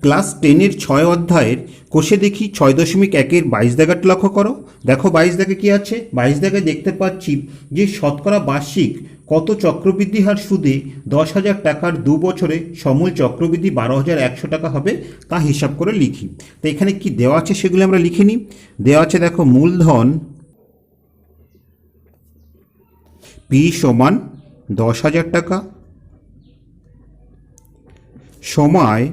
Class 10-এর 6 অধ্যায়ের কোষে দেখি 6.1-এর 22 দাগের লক্ষ্য করো। দেখো 22 দাগে কি আছে। 22 দাগে দেখতে পাচ্ছি যে শতকরা বার্ষিক কত চক্রবৃদ্ধি হার সুদে 10,000 টাকার 2 বছরে সমূল চক্রবৃদ্ধি 12,100 টাকা হবে তা হিসাব করে লিখি। তো এখানে কি দেওয়া আছে সেগুলো আমরা লিখে নিই। দেওয়া আছে দেখো মূলধন পি সমান 10,000 টাকা, সময়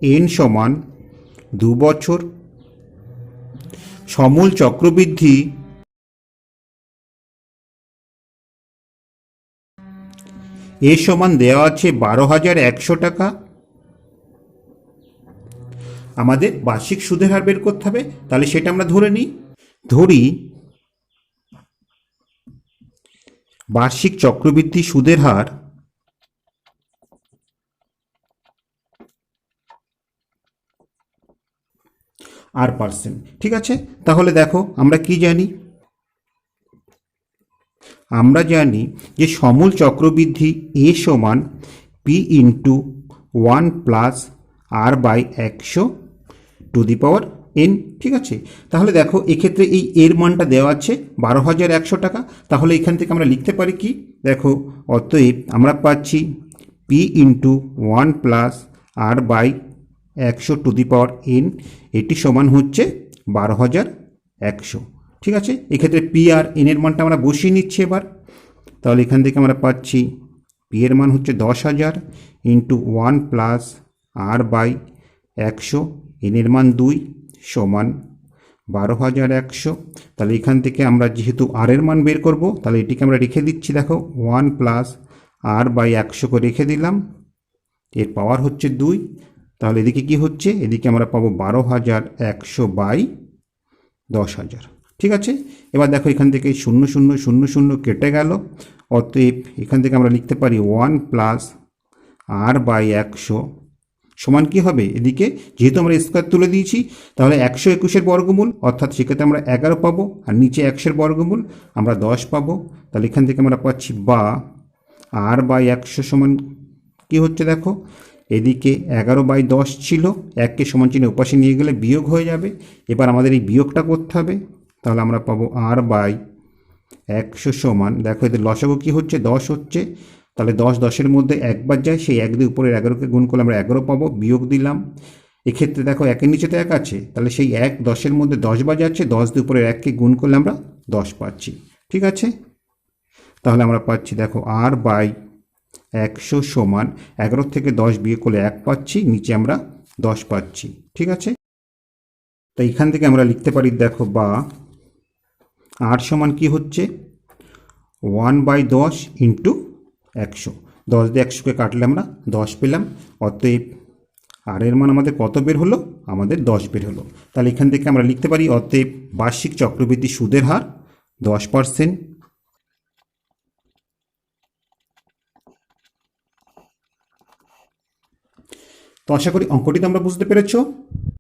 এন সমান 2 বছর, সমূল চক্রবৃদ্ধি এ সমান দেওয়া আছে 12,100 টাকা। আমাদের বার্ষিক সুদের হার বের করতে হবে, তাহলে সেটা আমরা ধরে নিই। ধরি বার্ষিক চক্রবৃদ্ধি সুদের হার আর পার্সেন্ট। ঠিক আছে, তাহলে দেখো আমরা কি জানি। আমরা জানি যে সমূল চক্রবৃদ্ধি এ সমান P into 1 plus R by 100 to the power N. ঠিক আছে, তাহলে দেখো এক্ষেত্রে এই এর মানটা দেওয়া আছে 12,100 টাকা। তাহলে এখান থেকে আমরা লিখতে পারি কি, দেখো অতএব আমরা পাচ্ছি P into 1 plus R by 100 to the power N, এটি সমান হচ্ছে 12,100। ঠিক আছে, এক্ষেত্রে পি আর এনের মানটা আমরা বসিয়ে নিচ্ছি এবার। তাহলে এখান থেকে আমরা পাচ্ছি পি এর মান হচ্ছে 10,000 ইন্টু 1 প্লাস আর বাই 100, এনের মান 2 সমান 12,100। তাহলে এখান থেকে আমরা যেহেতু আর এর মান বের করব, তাহলে এটিকে আমরা রেখে দিচ্ছি। দেখো 1 প্লাস আর বাই 100 করে রেখে দিলাম, এর পাওয়ার হচ্ছে 2। তাহলে এদিকে কি হচ্ছে, এদিকে আমরা পাবো 12,100 বাই 10,000। ঠিক আছে, এবার দেখো এখান থেকে 0 0 0 0 কেটে গেল। অতএব এখান থেকে আমরা লিখতে পারি 1 প্লাস আর বাই 100 সমান কি হবে, এদিকে যেহেতু আমরা স্কোয়ার তুলে দিয়েছি তাহলে 121-এর বর্গমূল, অর্থাৎ সেক্ষেত্রে আমরা 11 পাবো, আর নিচে 100-এর বর্গমূল আমরা 10 পাবো। তাহলে এখান থেকে আমরা পাচ্ছি বা আর বাই 100 সমান কি হচ্ছে, দেখো এদিকে 11 বাই 10 ছিল, 1কে সমান চিহ্ন উপাশে নিয়ে গেলে বিয়োগ হয়ে যাবে। এবার আমাদের এই বিয়োগটা করতে হবে। তাহলে আমরা পাবো আর বাই 100 সমান, দেখো এদের লসাগু কি হচ্ছে, 10 হচ্ছে। তাহলে 10 10-এর মধ্যে একবার যায়, সেই 1 দিয়ে উপরের 11কে গুণ করলে আমরা 11 পাবো, বিয়োগ দিলাম। এক্ষেত্রে দেখো 1-এর নিচে তো 1 আছে, তাহলে সেই 1 10-এর মধ্যে 10 বার যাচ্ছে, 10 দিয়ে উপরের 1কে গুণ করলে আমরা 10 পাচ্ছি। ঠিক আছে, তাহলে আমরা পাচ্ছি দেখো আর বাই 100 সমান 11 থেকে 10 বিয়োগ করলে 1 পাচ্ছি, নিচে আমরা 10 পাচ্ছি। ঠিক আছে, তো এখান থেকে আমরা লিখতে পারি দেখো বা আর সমান কি হচ্ছে 1 বাই 10 ইন্টু 100। 10 দিয়ে 100কে কাটলে আমরা 10 পেলাম। অতএব আর এর মান আমাদের কত বের হলো, আমাদের 10 বের হলো। তাহলে এখান থেকে আমরা লিখতে পারি অতএব বার্ষিক চক্রবৃদ্ধি সুদের হার 10%। তো আশা করি অঙ্কটি তোমরা বুঝতে পেরেছো।